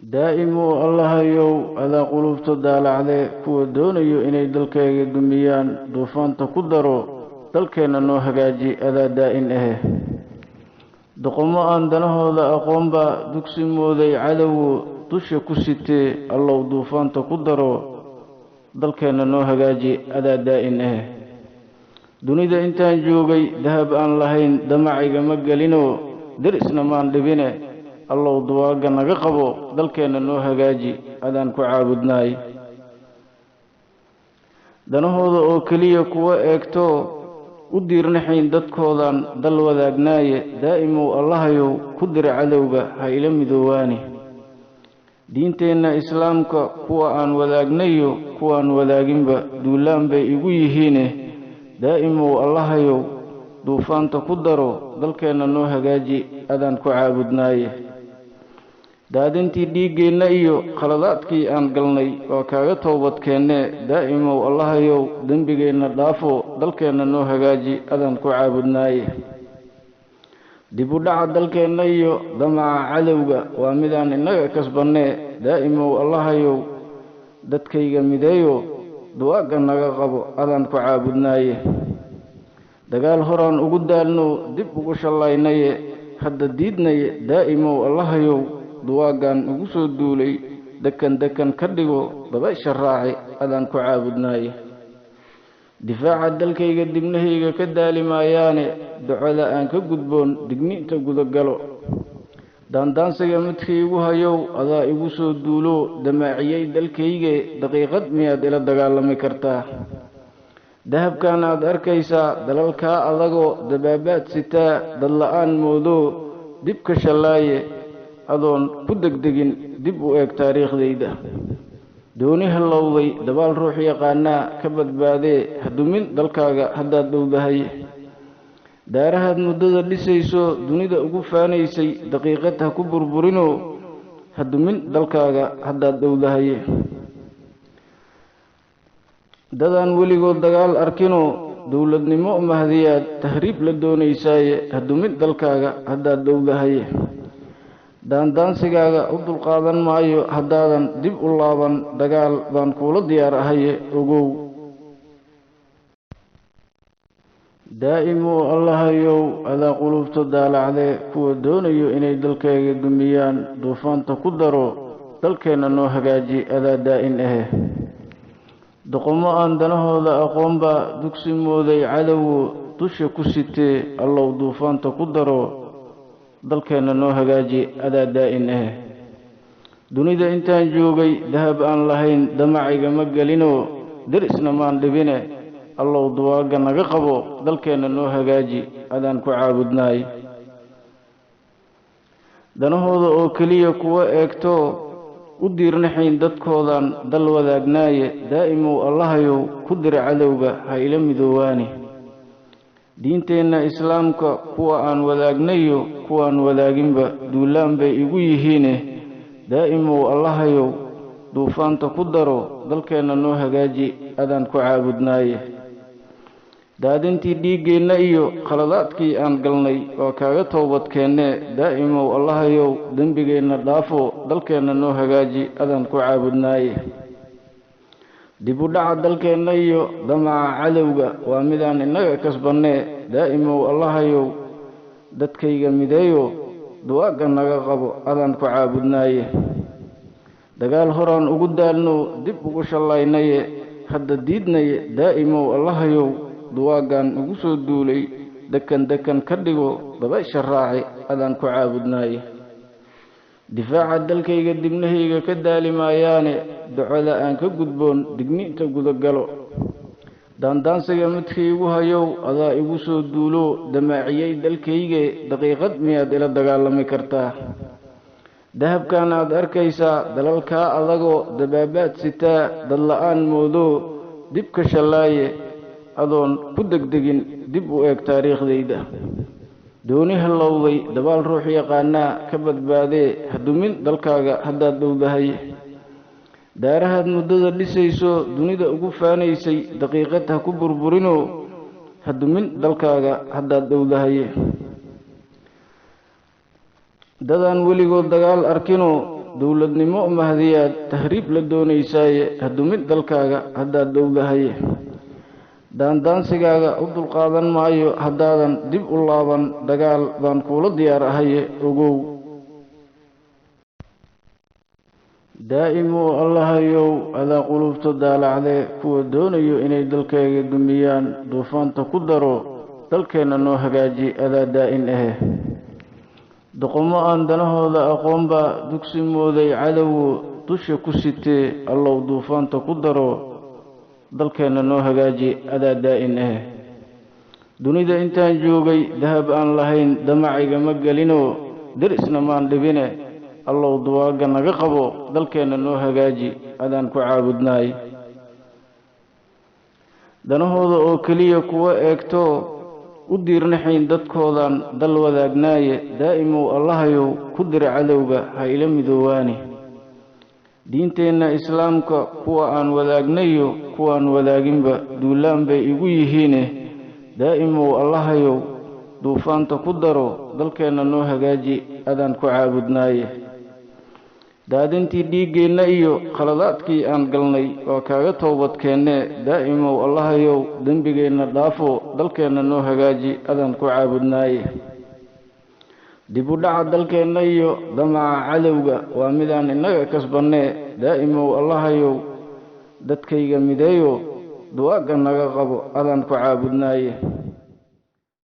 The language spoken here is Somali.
daa'imu allahayow adaa qulubta daalacde kuwa doonayo inay dalkayga dumiyaan duufaanta ku daro dalkeenna noo hagaaji adaa daa'in ahe doqomo aan danahooda aqoonba dugsi mooday cadowgu dusha ku sitee allow duufaanta ku daro dalkeenna noo hagaaji adaa daa'in ahe dunida intaan joogay dahab aan lahayn damacayga ma gelinoo derisna maan dhibine allow duwaaga naga qabo dalkeenna noo hagaaji adaan ku caabudnaay danahooda oo keliya kuwa eegto u diirnaxayn dadkoodan dal wadaagnaaye daa'imow allahayow ku dira cadowga ha ila midoowaani diinteenna islaamka kuwa aan wadaagnayo kuwaan wadaaginba duulaan bay igu yihiine daa'imow allahayow duufaanta ku daro dalkeenna noo hagaaji adaan ku caabudnaaye daadintii dhiiggeenna iyo khaladaadkii aan galnay waa kaaga toobadkeenne daa'imow allahayow dembigeenna dhaafo dalkeenna noo hagaaji adaan ku caabudnaaye dib u dhaca dalkeenna iyo damaca cadowga waa midaan innaga kasbannee daa'imow allahayow dadkayga mideeyo duwaagga naga qabo adaan ku caabudnaaye dagaal horaan ugu daalno dib ugu shallaynaye hadda diidnaye daa'imow allahayow duwaaggan ugu soo duulay dekan ka dhigo dabaysha raaci adaan ku caabudnaaye difaaca dalkayga dibnahayga ka daali maayaane ducada aan ka gudboon digniinta gudagalo daandaansiga midkii igu hayow adaa igu soo duulo damaaciyey dalkayge daqiiqad miyaad ila dagaalami kartaa dahabkan aad arkaysaa dalalkaa adagoo dabaabaad sitaa dadla'aan moodo dib ka shallaaye adoon ku degdegin dib u eeg taariikhdayda dooni hallowday dabaal ruux yaqaanaa ka badbaadee hadumin dalkaaga haddaad dhowdahay daarahaad muddada dhisayso dunida ugu faanaysay daqiiqad ha ku burburinoo hadumin dalkaaga haddaad dhowdahay dadaan weligood dagaal arkinoo dowladnimo mahdiyaad tahriib la doonaysaaye hadumin dalkaaga haddaad dhowdahay daandaansigaaga u dulqaadan maayo haddaadan dib u laaban dagaal baan kuula diyaar ahaye ogow daa'imu allahayow adaa qulubta daalacde kuwa doonayo inay dalkayga dumiyaan duufaanta ku daro dalkeenna noo hagaaji adaa daa'in ahe doqomo aan danahooda aqoonba dugsi mooday cadowgu dusha ku sitee allow duufaanta ku daro dalkeenna noo hagaaji adaa daa'in ahe dunida intaan joogay dahab aan lahayn damacayga ma gelinoo derisna maan dhibine allow duwaagga naga qabo dalkeenna noo hagaaji adaan ku caabudnaay danahooda oo keliya kuwa eegto u diirnaxayn dadkoodan dal wadaagnaaye daa'imow allahayow ku dira cadowga ha ila midoowaani diinteenna islaamka kuwa aan wadaagnayo kuwaan wadaaginba duulaan bay igu yihiine daa'imow allahayow duufaanta ku daro dalkeenna noo hagaaji adaan ku caabudnaaye daadintii dhiiggeenna iyo khaladaadkii aan galnay waa kaaga toobadkeenne daa'imow allahayow dembigeenna dhaafo dalkeenna noo hagaaji adaan ku caabudnaaye dib u dhaca dalkeenna iyo damaca cadowga waa midaan innaga kasbannee daa'imow allahayow dadkayga mideeyo duwaagga naga qabo adaan ku caabudnaaye dagaal horaan ugu daalno dib ugu shallaynaye hadda diidnaye daa'imow allahayow duwaaggan ugu soo duulay dekan ka dhigo dabaysha raaci adaan ku caabudnaaye difaaca dalkayga dibnahayga ka daali maayaane ducada aan ka gudboon digniinta gudagalo daandaansiga midkii igu hayow adaa igu soo duulo damaaciyey dalkayge daqiiqad miyaad ila dagaalami kartaa dahabkan aad arkaysaa dalalkaa adagoo dabaabaad sitaa dadla'aan moodo dib ka shallaaye adoon ku degdegin dib u eeg taariikhdayda dooni hallowday dabaal ruux yaqaanaa ka badbaadee hadumin dalkaaga haddaad dhowdahay daarahaad muddada dhisayso dunida ugu faanaysay daqiiqad ha ku burburinoo hadumin dalkaaga haddaad dhowdahay dadaan weligood dagaal arkinoo dowladnimo mahdiyaad tahriib la doonaysaaye hadumid dalkaaga haddaad dowdahaye daandaansigaaga u dulqaadan maayo haddaadan dib u laaban dagaal baan kuula diyaar ahaye ogow daa'imuu allahayow adaa qulubta daalacdee kuwa doonayo inay dalkayga dumiyaan duufaanta ku daro dalkeenna noo hagaaji adaa daa'in ahe doqomo aan danahooda aqoonbaa dugsi mooday cadowo dusha ku sitee allow duufaanta ku daro dalkeenna noo hagaaji adaa daa'in ahe dunida intaan joogay dahab aan lahayn damacayga ma gelinoo derisna maan dhibine allow duwaaga naga qabo dalkeenna noo hagaaji adaan ku caabudnaay danahooda oo keliya kuwa eegto u diirnaxayn dadkoodan dal wadaagnaaye daa'imow allahayow ku dira cadowga ha ila midoowaani diinteenna islaamka kuwa aan wadaagnayo kuwaan wadaaginba duulaan bay igu yihiine daa'imow allahayow duufaanta ku daro dalkeenna noo hagaaji adaan ku caabudnaaye daadintii dhiiggeenna iyo khaladaadkii aan galnay waa kaaga toobadkeennee daa'imow allahayow dembigeenna dhaafo dalkeenna noo hagaaji adaan ku caabudnaaye dib u dhaca dalkeenna iyo damaca cadowga waa midaan innaga kasbannee daa'imow allahayow dadkayga mideeyo duwaaga naga qabo adaan ku caabudnaaye